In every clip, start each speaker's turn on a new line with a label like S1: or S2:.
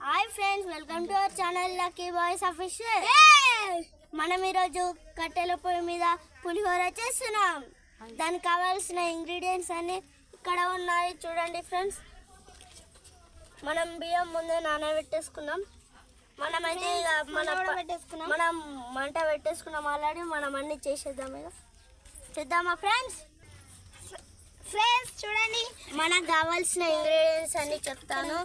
S1: Hi friends, welcome to our channel lucky boys official. మనం ఈరోజు కట్టెల పొయ్యి మీద పులిహోర చేస్తున్నాం. దానికి కావాల్సిన ఇంగ్రీడియంట్స్ అన్ని ఇక్కడ ఉన్నాయి చూడండి ఫ్రెండ్స్. మనం బియ్యం ముందే నానబెట్టేసుకున్నాం. మనమైతే మనం మంట పెట్టేసుకున్నాం ఆల్రెడీ. మనం అన్ని చేద్దామా ఫ్రెండ్స్? చూడండి, మనకు కావాల్సిన ఇంగ్రీడియంట్స్ అన్ని చెప్తాను.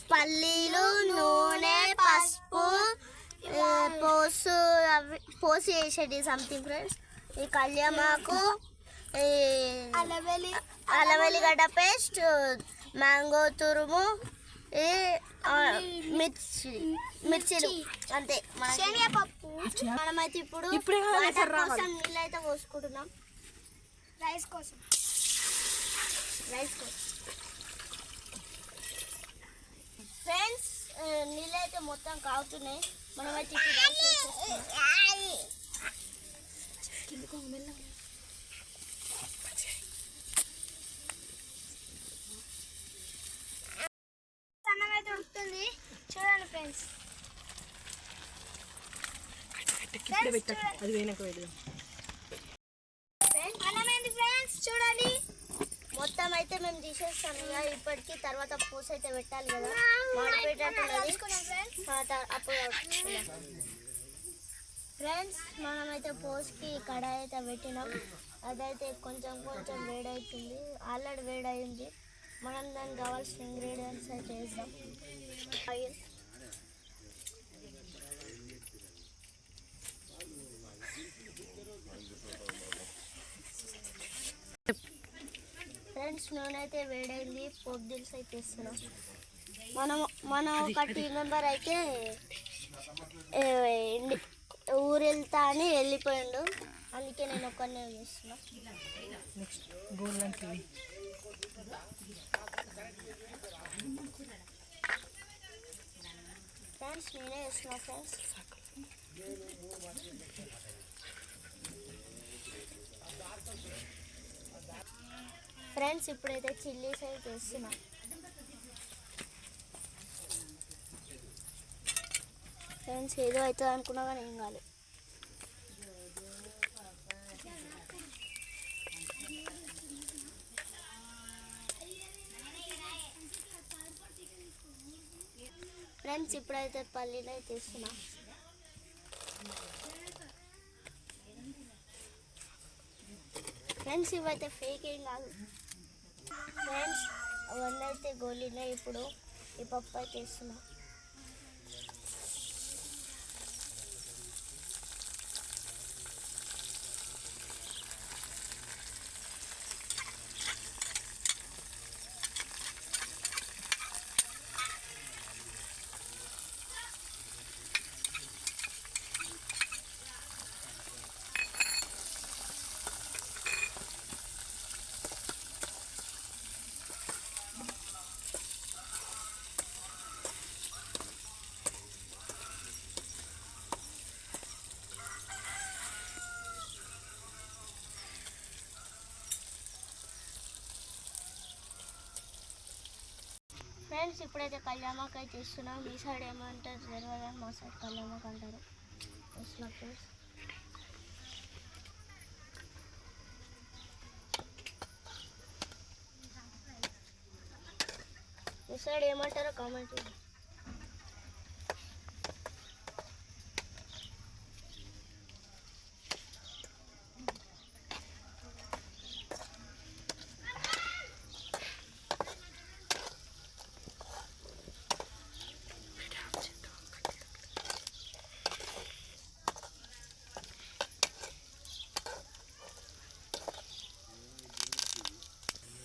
S1: పల్లీలు, నూనె, పసుపు, పోసి వేసేది సంథింగ్ ఫ్రెండ్స్. ఈ కళ్యామాకు, అల్లవెల్లిగడ్డ పేస్ట్, మ్యాంగో తురుము, మిర్చిలు అంతే. శనగపప్పు. మనమైతే ఇప్పుడు నీళ్ళు అయితే పోసుకుంటున్నాం రైస్ కోసం. ఫ్రెండ్స్, నీళ్ళు అయితే మొత్తం కాగుతున్నాయి. మనమైతే అన్నం అయితే ఉడుకుతుంది చూడండి ఫ్రెండ్స్. అన్నమైంది ఫ్రెండ్స్ చూడండి. మొత్తం అయితే మేము తీసేస్తాం ఇక ఇప్పటికి. తర్వాత పూస అయితే పెట్టాలి కదా, అప్పుడు ఫ్రెండ్స్. మనమైతే పోస్కి కడాయి అయితే పెట్టినాం. అదైతే కొంచెం వేడవుతుంది, ఆల్రెడీ వేడయింది. మనం దానికి కావాల్సిన ఇంగ్రీడియంట్స్ అయితే వేద్దాం. Oil, friends. నూనె అయితే వేడైంది, పోపు దినుసు అయితే ఇస్తున్నాం. మనం ఒక టీం మెంబర్ అయితే ఊరు వెళ్తా అని వెళ్ళిపోయిండు, అందుకే నేను ఒక్కనే చేస్తున్నా. ఫ్రెండ్స్, నేనే చేస్తున్నా ఫ్రెండ్స్. ఫ్రెండ్స్, ఇప్పుడైతే చిల్లీస్ అయితే వేస్తున్నా. ఫ్రెండ్స్, ఏదో అవుతుంది అనుకున్నా కానీ ఏం కాదు. ఫ్రెండ్స్, ఇప్పుడైతే పల్లీలు అయితే వేస్తున్నా. ఫ్రెండ్స్, ఇవైతే ఫేక్ ఏం కాదు ఫ్రెండ్స్. అవన్నీ అయితే గోలినాయి. ఇప్పుడు ఈ పప్పు అయితే వేస్తున్నా. ఫ్రెండ్స్, ఇప్పుడైతే కళ్యామాకు అయితే ఇస్తున్నాం. మీ సైడ్ ఏమంటారు తెలియదు, మా సైడ్ కళ్యామాకు అంటారు. వస్తున్నా ఫ్రెండ్స్. మీ సైడ్ ఏమంటారో కామెంట్ చేయండి.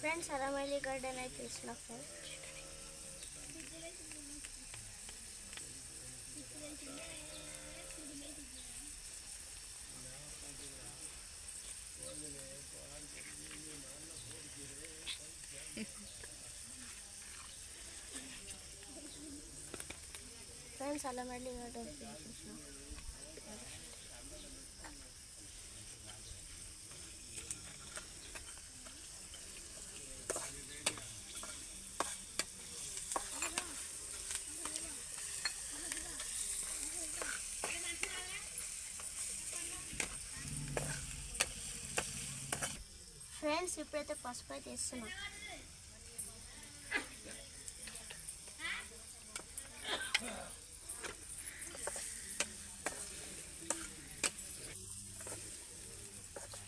S1: ఫ్రెండ్స్, అల్లవెల్లిగడ్డను అయితే వేసిన ఫ్రెండ్స్. ఫ్రెండ్స్, అల్లవెల్లిగడ్డ వేసేసిన. ఫ్రెండ్స్ ఇప్పుడైతే పసుపు అయితే వేస్తున్నాం.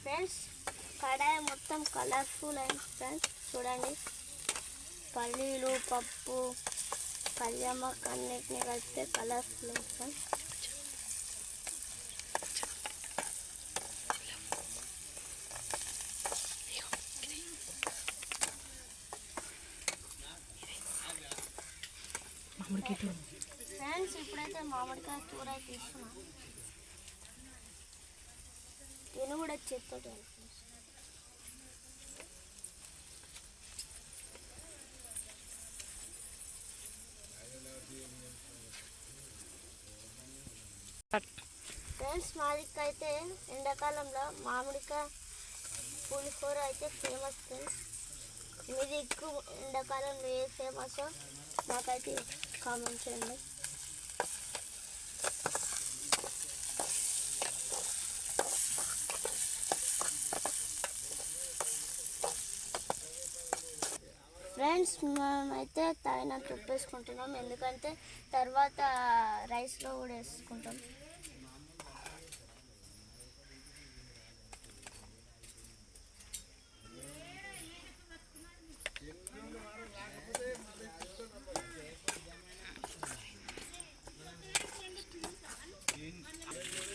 S1: ఫ్రెండ్స్ కడాయి మొత్తం కలర్ఫుల్ అయింది ఫ్రెండ్స్. చూడండి, పల్లీలు, పప్పు, కళ్యామాకు అన్నిటిని కలిపితే కలర్ఫుల్ అయింది ఫ్రెండ్స్. ఫ్రెండ్స్ ఇప్పుడైతే మామిడికాయ కూర తీసుకున్నాం. నేను కూడా చేతితో ఫ్రెండ్స్ మాదికైతే ఎండాకాలంలో మామిడికాయ పులిహోర అయితే ఫేమస్ ఫ్రెండ్స్. మీది ఎక్కువ ఎండాకాలంలో ఏ ఫేమస్ నాకైతే కామెంట్ చేయండి. ఫ్రెండ్స్ మేమైతే తగినంత ఉప్పు వేసుకుంటున్నాం, ఎందుకంటే తర్వాత రైస్లో కూడా వేసుకుంటాం.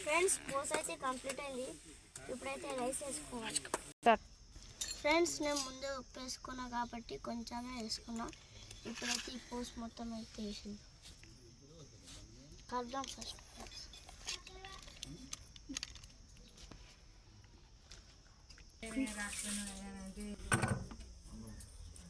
S1: ఫ్రెండ్స్ పోస్ అయితే కంప్లీట్ అయింది. ఇప్పుడైతే రైస్ వేసుకోవాలి. ఫ్రెండ్స్ నేను ముందే ఉప్పు వేసుకున్నా కాబట్టి కొంచెమే వేసుకున్నా. ఇప్పుడైతే ఈ పోస్ మొత్తం అయితే వేసింది. కలుద్దాం ఫస్ట్.